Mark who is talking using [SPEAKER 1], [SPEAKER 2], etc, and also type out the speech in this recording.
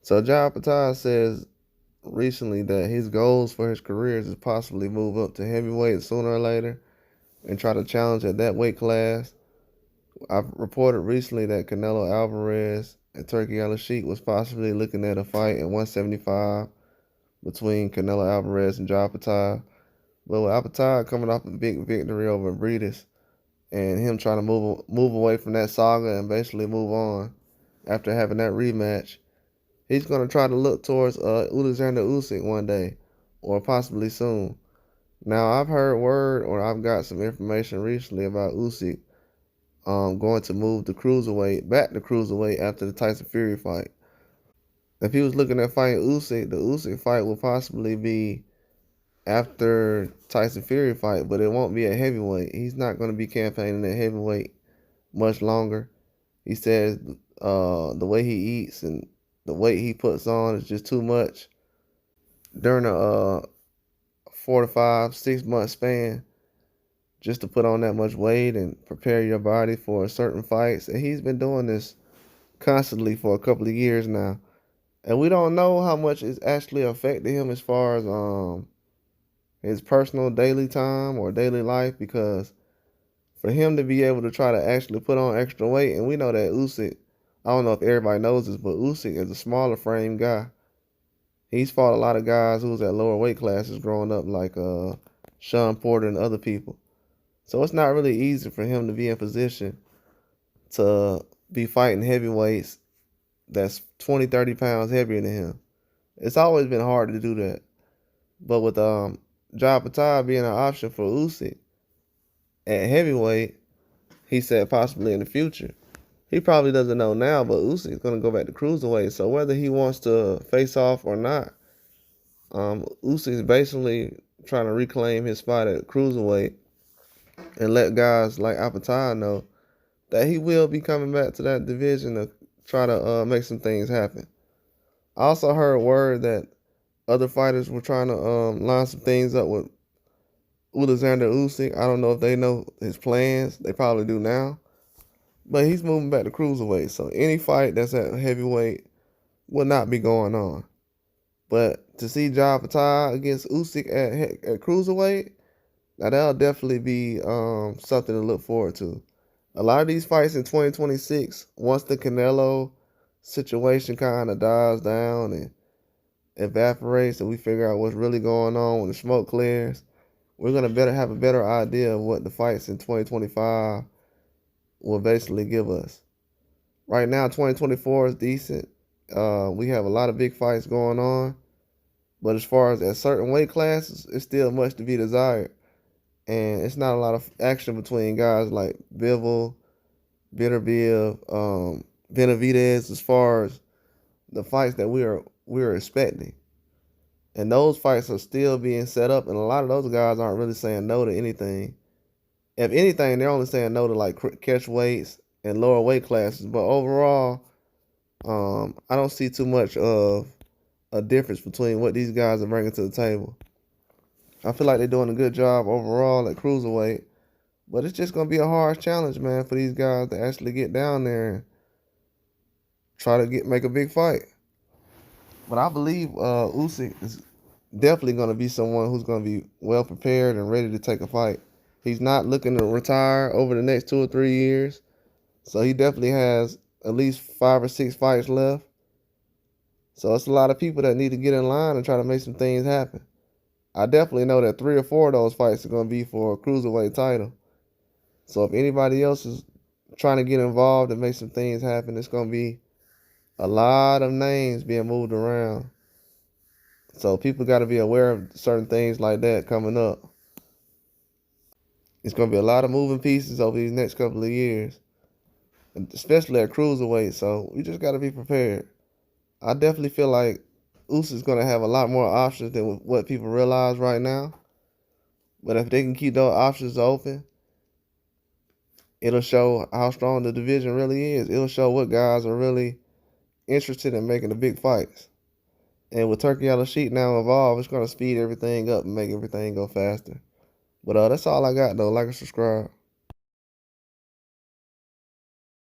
[SPEAKER 1] So Opetaia says recently that his goals for his career is to possibly move up to heavyweight sooner or later and try to challenge at that weight class. I've reported recently that Canelo Alvarez and Turkey Al-Sheikh was possibly looking at a fight at 175 between Canelo Alvarez and Opetaia. But with Opetaia coming off a big victory over Breedis and him trying to move away from that saga and basically move on after having that rematch, he's going to try to look towards Alexander Usyk one day or possibly soon. Now, I've heard word or I've got some information recently about Usyk going to move the cruiserweight back to cruiserweight after the Tyson Fury fight. If he was looking at fighting Usyk, the Usyk fight will possibly be after Tyson Fury fight, but it won't be at heavyweight. He's not going to be campaigning at heavyweight much longer. He says the way he eats and the weight he puts on is just too much during a 4 to 5, 6 month span just to put on that much weight and prepare your body for certain fights. And he's been doing this constantly for a couple of years now. And we don't know how much it's actually affected him as far as his personal daily time or daily life, because for him to be able to try to actually put on extra weight, and we know that Usyk, I don't know if everybody knows this, but Usyk is a smaller frame guy. He's fought a lot of guys who was at lower weight classes growing up, like Sean Porter and other people. So it's not really easy for him to be in position to be fighting heavyweights that's 20, 30 pounds heavier than him. It's always been hard to do that. But with Opetaia being an option for Usyk at heavyweight, he said possibly in the future. He probably doesn't know now, but Usyk's going to go back to cruiserweight. So whether he wants to face off or not, Usyk's basically trying to reclaim his spot at cruiserweight and let guys like Opetaia know that he will be coming back to that division to try to make some things happen. I also heard word that other fighters were trying to line some things up with Alexander Usyk. I don't know if they know his plans. They probably do now. But he's moving back to cruiserweight. So any fight that's at heavyweight will not be going on. But to see Opetaia against Usyk at cruiserweight, now that'll definitely be something to look forward to. A lot of these fights in 2026, once the Canelo situation kind of dies down and evaporates and we figure out what's really going on when the smoke clears, we're going to have a better idea of what the fights in 2025 will basically give us. Right now, 2024 is decent. We have a lot of big fights going on. But as far as at certain weight classes, it's still much to be desired. And it's not a lot of action between guys like Bivol, Beterbiev, Benavidez as far as the fights that we're expecting. And those fights are still being set up, and a lot of those guys aren't really saying no to anything. If anything, they're only saying no to like catch weights and lower weight classes. But overall, I don't see too much of a difference between what these guys are bringing to the table. I feel like they're doing a good job overall at cruiserweight, but it's just gonna be a hard challenge, man, for these guys to actually get down there and try to make a big fight. But I believe Usyk is definitely gonna be someone who's gonna be well prepared and ready to take a fight. He's not looking to retire over the next 2 or 3 years, so he definitely has at least 5 or 6 fights left. So it's a lot of people that need to get in line and try to make some things happen. I definitely know that 3 or 4 of those fights are going to be for a cruiserweight title. So if anybody else is trying to get involved and make some things happen, it's going to be a lot of names being moved around. So people got to be aware of certain things like that coming up. It's going to be a lot of moving pieces over these next couple of years, especially at cruiserweight. So we just got to be prepared. I definitely feel like Usyk's going to have a lot more options than what people realize right now. But if they can keep those options open, it'll show how strong the division really is. It'll show what guys are really interested in making the big fights. And with Turkey Al-Sheikh now involved, it's going to speed everything up and make everything go faster. But that's all I got, though. Like and subscribe.